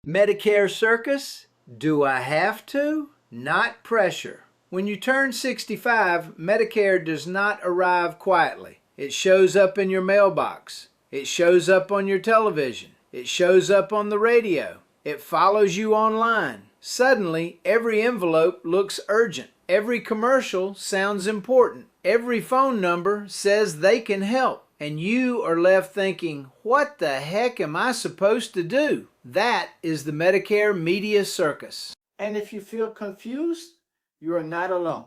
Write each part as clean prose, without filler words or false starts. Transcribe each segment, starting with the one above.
Medicare circus? Do I have to? Not pressure. When you turn 65, Medicare does not arrive quietly. It shows up in your mailbox. It shows up on your television. It shows up on the radio. It follows you online. Suddenly, every envelope looks urgent. Every commercial sounds important. Every phone number says they can help. And you are left thinking, what the heck am I supposed to do? That is the Medicare media circus. And if you feel confused, you are not alone.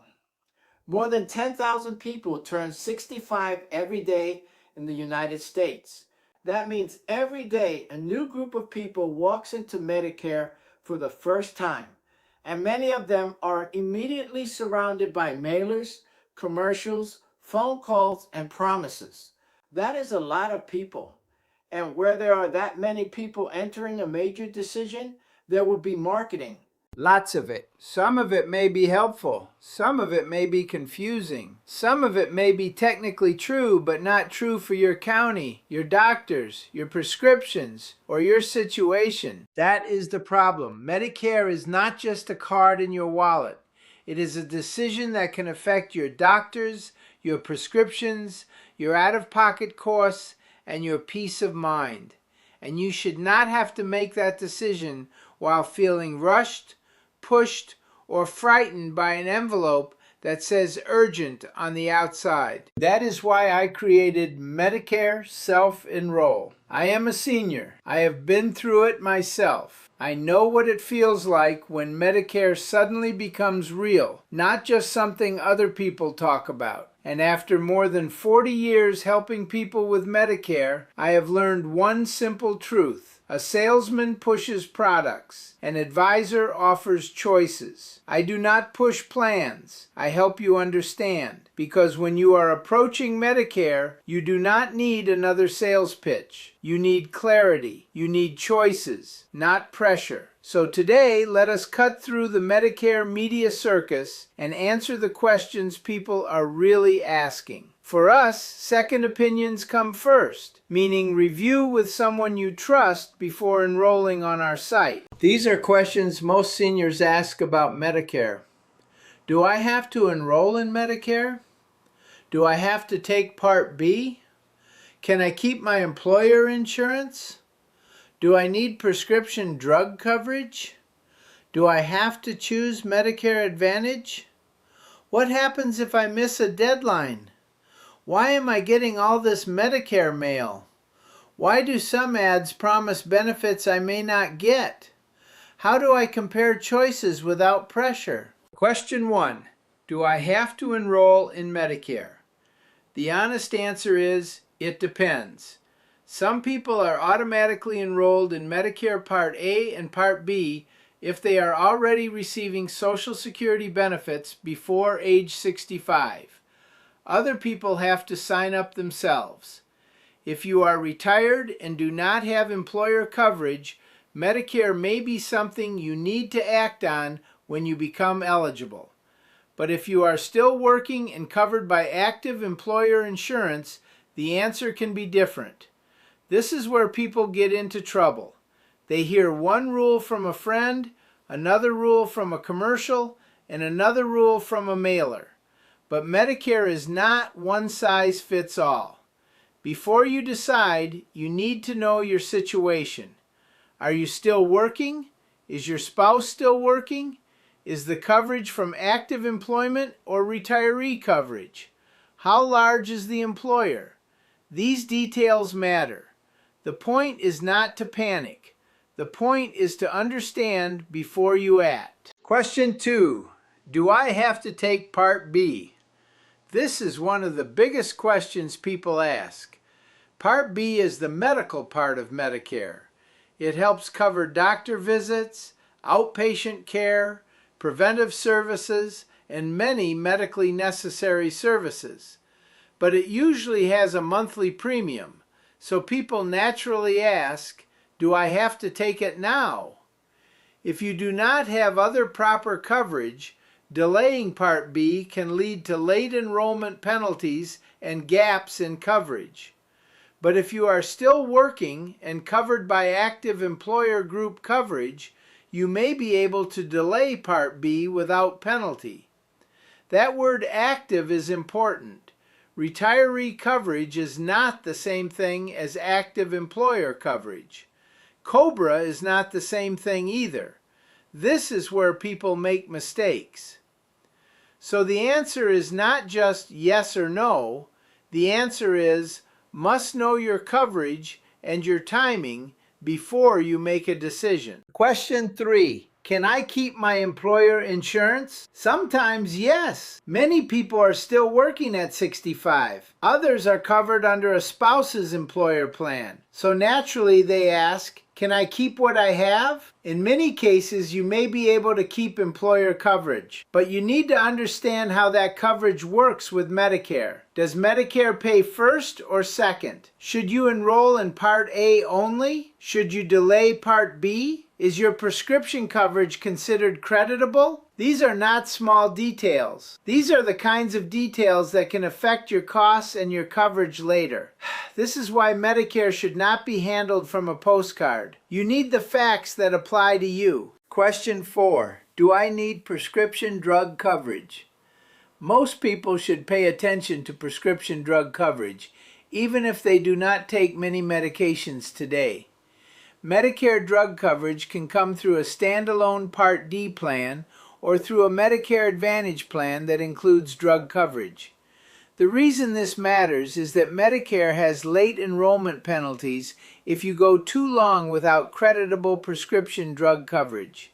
More than 10,000 people turn 65 every day in the United States. That means every day a new group of people walks into Medicare for the first time. And many of them are immediately surrounded by mailers, commercials, phone calls, and promises. That is a lot of people. And where there are that many people entering a major decision, there will be marketing. Lots of it. Some of it may be helpful. Some of it may be confusing. Some of it may be technically true, but not true for your county, your doctors, your prescriptions, or your situation. That is the problem. Medicare is not just a card in your wallet. It is a decision that can affect your doctors, your prescriptions, your out-of-pocket costs, and your peace of mind. And you should not have to make that decision while feeling rushed, pushed, or frightened by an envelope that says urgent on the outside. That is why I created Medicare Self-Enroll. I am a senior. I have been through it myself. I know what it feels like when Medicare suddenly becomes real, not just something other people talk about. And after more than 40 years helping people with Medicare, I have learned one simple truth. A salesman pushes products. An advisor offers choices. I do not push plans. I help you understand. Because when you are approaching Medicare, you do not need another sales pitch. You need clarity. You need choices, not pressure. So today, let us cut through the Medicare media circus and answer the questions people are really asking. For us, second opinions come first, meaning review with someone you trust before enrolling on our site. These are questions most seniors ask about Medicare. Do I have to enroll in Medicare? Do I have to take Part B? Can I keep my employer insurance? Do I need prescription drug coverage? Do I have to choose Medicare Advantage? What happens if I miss a deadline? Why am I getting all this Medicare mail? Why do some ads promise benefits I may not get? How do I compare choices without pressure? Question 1. Do I have to enroll in Medicare? The honest answer is, it depends. Some people are automatically enrolled in Medicare Part A and Part B if they are already receiving Social Security benefits before age 65. Other people have to sign up themselves. If you are retired and do not have employer coverage, Medicare may be something you need to act on when you become eligible. But if you are still working and covered by active employer insurance, the answer can be different. This is where people get into trouble. They hear one rule from a friend, another rule from a commercial, and another rule from a mailer. But Medicare is not one size fits all. Before you decide, you need to know your situation. Are you still working? Is your spouse still working? Is the coverage from active employment or retiree coverage? How large is the employer? These details matter. The point is not to panic. The point is to understand before you act. Question 2. Do I have to take Part B? This is one of the biggest questions people ask. Part B is the medical part of Medicare. It helps cover doctor visits, outpatient care, preventive services, and many medically necessary services. But it usually has a monthly premium, so people naturally ask, do I have to take it now? If you do not have other proper coverage, delaying Part B can lead to late enrollment penalties and gaps in coverage. But if you are still working and covered by active employer group coverage, you may be able to delay Part B without penalty. That word active is important. Retiree coverage is not the same thing as active employer coverage. COBRA is not the same thing either. This is where people make mistakes. So the answer is not just yes or no. The answer is must know your coverage and your timing before you make a decision. Question 3. Can I keep my employer insurance? Sometimes yes. Many people are still working at 65. Others are covered under a spouse's employer plan. So naturally they ask, can I keep what I have? In many cases, you may be able to keep employer coverage, but you need to understand how that coverage works with Medicare. Does Medicare pay first or second? Should you enroll in Part A only? Should you delay Part B? Is your prescription coverage considered creditable? These are not small details. These are the kinds of details that can affect your costs and your coverage later. This is why Medicare should not be handled from a postcard. You need the facts that apply to you. Question 4. Do I need prescription drug coverage? Most people should pay attention to prescription drug coverage, even if they do not take many medications today. Medicare drug coverage can come through a standalone Part D plan or through a Medicare Advantage plan that includes drug coverage. The reason this matters is that Medicare has late enrollment penalties if you go too long without creditable prescription drug coverage.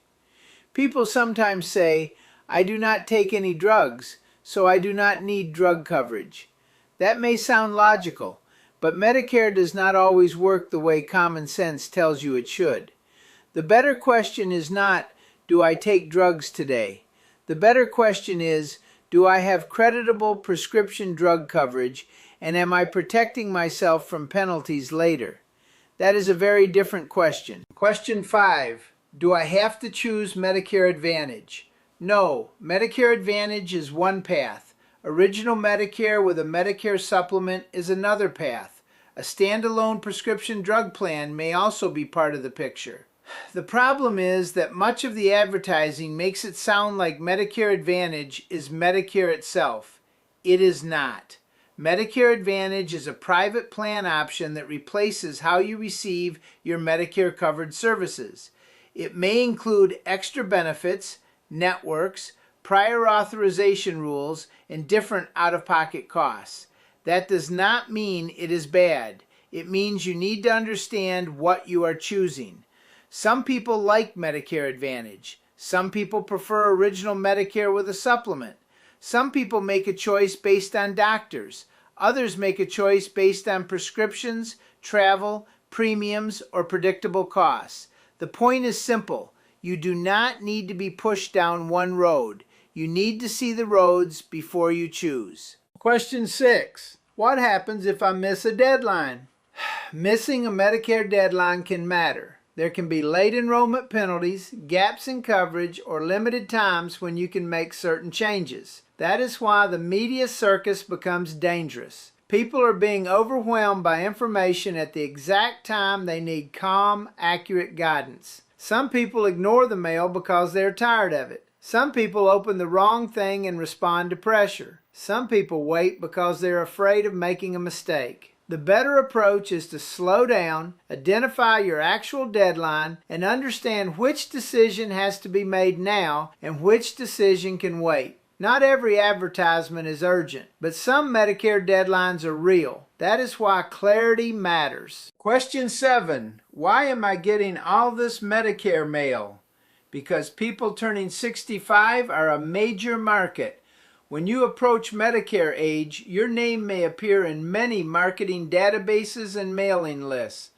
People sometimes say, I do not take any drugs, so I do not need drug coverage. That may sound logical, but Medicare does not always work the way common sense tells you it should. The better question is not, do I take drugs today? The better question is, do I have creditable prescription drug coverage, and am I protecting myself from penalties later? That is a very different question. Question 5. Do I have to choose Medicare Advantage? No, Medicare Advantage is one path. Original Medicare with a Medicare Supplement is another path. A standalone prescription drug plan may also be part of the picture. The problem is that much of the advertising makes it sound like Medicare Advantage is Medicare itself. It is not. Medicare Advantage is a private plan option that replaces how you receive your Medicare-covered services. It may include extra benefits, networks, prior authorization rules, and different out-of-pocket costs. That does not mean it is bad. It means you need to understand what you are choosing. Some people like Medicare Advantage. Some people prefer original Medicare with a supplement. Some people make a choice based on doctors. Others make a choice based on prescriptions, travel, premiums, or predictable costs. The point is simple. You do not need to be pushed down one road. You need to see the roads before you choose. Question 6. What happens if I miss a deadline? Missing a Medicare deadline can matter. There can be late enrollment penalties, gaps in coverage, or limited times when you can make certain changes. That is why the media circus becomes dangerous. People are being overwhelmed by information at the exact time they need calm, accurate guidance. Some people ignore the mail because they're tired of it. Some people open the wrong thing and respond to pressure. Some people wait because they're afraid of making a mistake. The better approach is to slow down, identify your actual deadline, and understand which decision has to be made now and which decision can wait. Not every advertisement is urgent, but some Medicare deadlines are real. That is why clarity matters. Question 7. Why am I getting all this Medicare mail? Because people turning 65 are a major market. When you approach Medicare age, your name may appear in many marketing databases and mailing lists.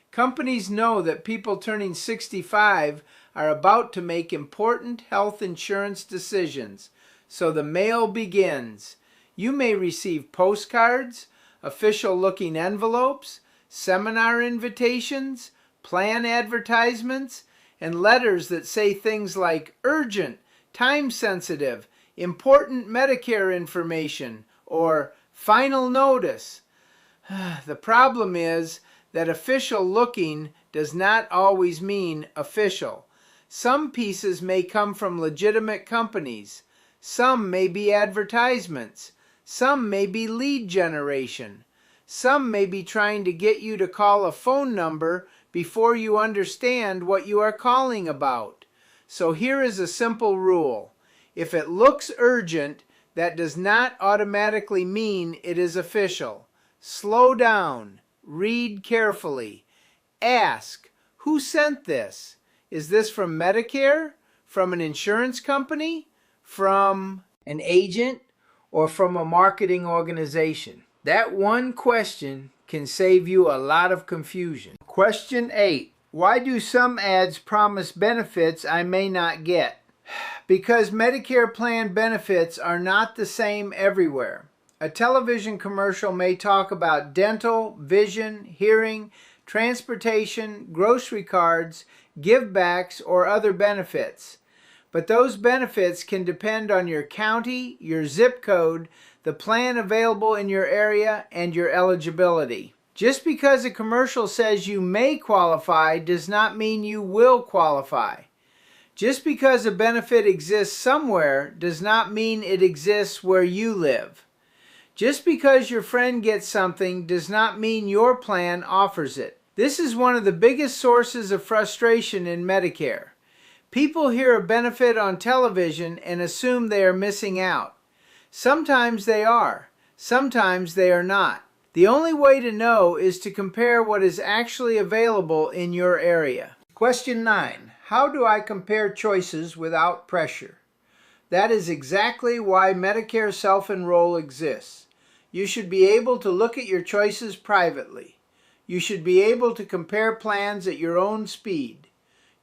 Companies know that people turning 65 are about to make important health insurance decisions, so the mail begins. You may receive postcards, official-looking envelopes, seminar invitations, plan advertisements, and letters that say things like urgent, time-sensitive, important Medicare information, or final notice. The problem is that official looking does not always mean official. Some pieces may come from legitimate companies. Some may be advertisements. Some may be lead generation. Some may be trying to get you to call a phone number before you understand what you are calling about. So here is a simple rule. If it looks urgent, that does not automatically mean it is official. Slow down. Read carefully. Ask, who sent this? Is this from Medicare? From an insurance company? From an agent? Or from a marketing organization? That one question can save you a lot of confusion. Question 8. Why do some ads promise benefits I may not get? Because Medicare plan benefits are not the same everywhere. A television commercial may talk about dental, vision, hearing, transportation, grocery cards, givebacks, or other benefits. But those benefits can depend on your county, your zip code, the plan available in your area, and your eligibility. Just because a commercial says you may qualify does not mean you will qualify. Just because a benefit exists somewhere does not mean it exists where you live. Just because your friend gets something does not mean your plan offers it. This is one of the biggest sources of frustration in Medicare. People hear a benefit on television and assume they are missing out. Sometimes they are. Sometimes they are not. The only way to know is to compare what is actually available in your area. Question 9. How do I compare choices without pressure? That is exactly why Medicare Self-Enroll exists. You should be able to look at your choices privately. You should be able to compare plans at your own speed.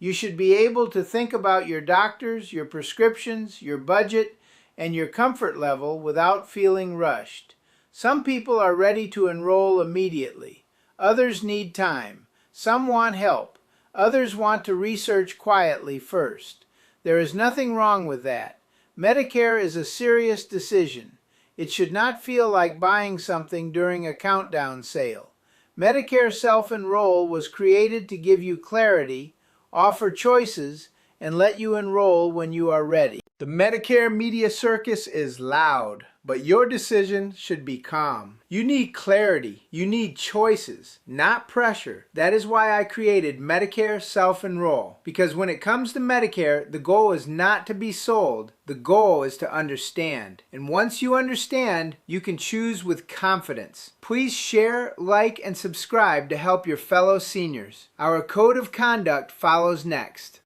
You should be able to think about your doctors, your prescriptions, your budget, and your comfort level without feeling rushed. Some people are ready to enroll immediately. Others need time. Some want help. Others want to research quietly first. There is nothing wrong with that. Medicare is a serious decision. It should not feel like buying something during a countdown sale. Medicare Self-Enroll was created to give you clarity, offer choices, and let you enroll when you are ready. The Medicare media circus is loud, but your decision should be calm. You need clarity. You need choices, not pressure. That is why I created Medicare Self-Enroll. Because when it comes to Medicare, the goal is not to be sold. The goal is to understand. And once you understand, you can choose with confidence. Please share, like, and subscribe to help your fellow seniors. Our code of conduct follows next.